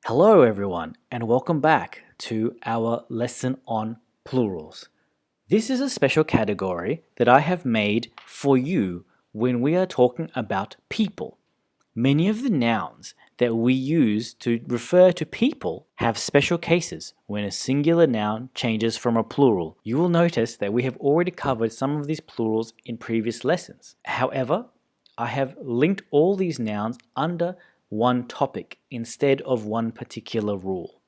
Hello everyone and welcome back to our lesson on plurals. This is a special category that I have made for you when we are talking about people. Many of the nouns that we use to refer to people have special cases when a singular noun changes from a plural. You will notice that we have already covered some of these plurals in previous lessons. However, I have linked all these nouns under one topic instead of one particular rule.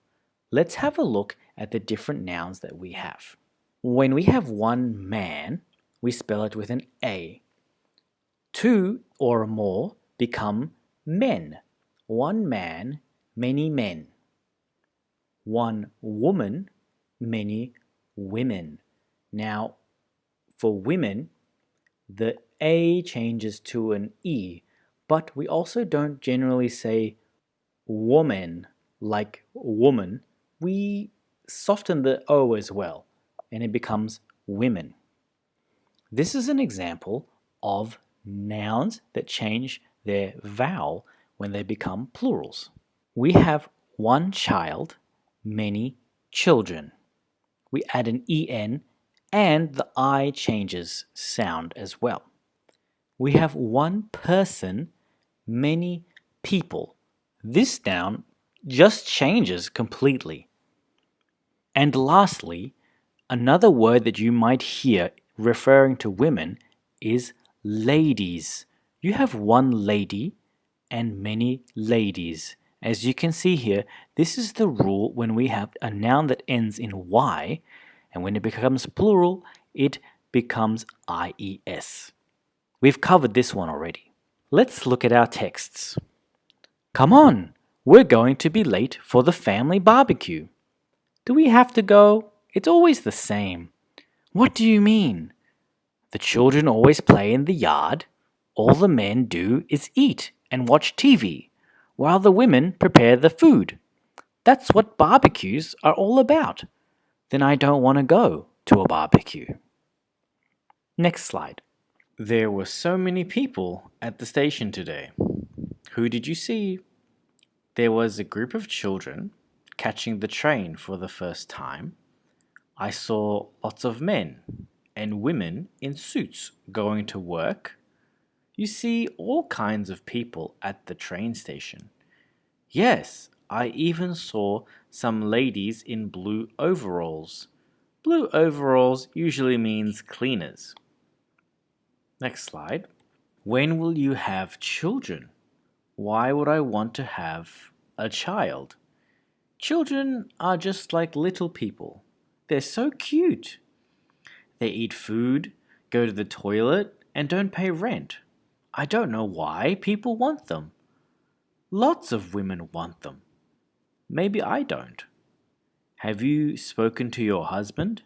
Let's have a look at the different nouns that we have. When we have one man, we spell it with an A. Two or more become men. One man, many men. One woman, many women. Now, for women, the A changes to an E, but we also don't generally say woman like woman. We soften the O as well, and it becomes women. This is an example of nouns that change their vowel when they become plurals. We have one child, many children. We add an en and the I changes sound as well. We have one person, many people. This noun just changes completely. And lastly, another word that you might hear referring to women is ladies. You have one lady and many ladies. As you can see here, this is the rule when we have a noun that ends in Y, and when it becomes plural, it becomes IES. We've covered this one already. Let's look at our texts. Come on, we're going to be late for the family barbecue. Do we have to go? It's always the same. What do you mean? The children always play in the yard. All the men do is eat and watch TV, while the women prepare the food. That's what barbecues are all about. Then I don't want to go to a barbecue. Next slide. There were so many people at the station today. Who did you see? There was a group of children catching the train for the first time. I saw lots of men and women in suits going to work. You see all kinds of people at the train station. Yes, I even saw some ladies in blue overalls. Blue overalls usually means cleaners. Next slide. When will you have children? Why would I want to have a child? Children are just like little people. They're so cute. They eat food, go to the toilet, and don't pay rent. I don't know why people want them. Lots of women want them. Maybe I don't. Have you spoken to your husband?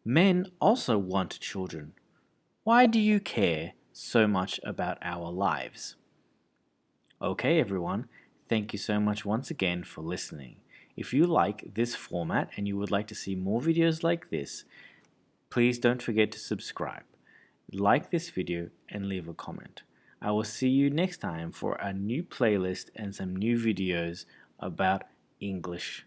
Men also want children. Why do you care so much about our lives? Okay, everyone, thank you so much once again for listening. If you like this format and you would like to see more videos like this, please don't forget to subscribe, like this video, and leave a comment. I will see you next time for a new playlist and some new videos about English.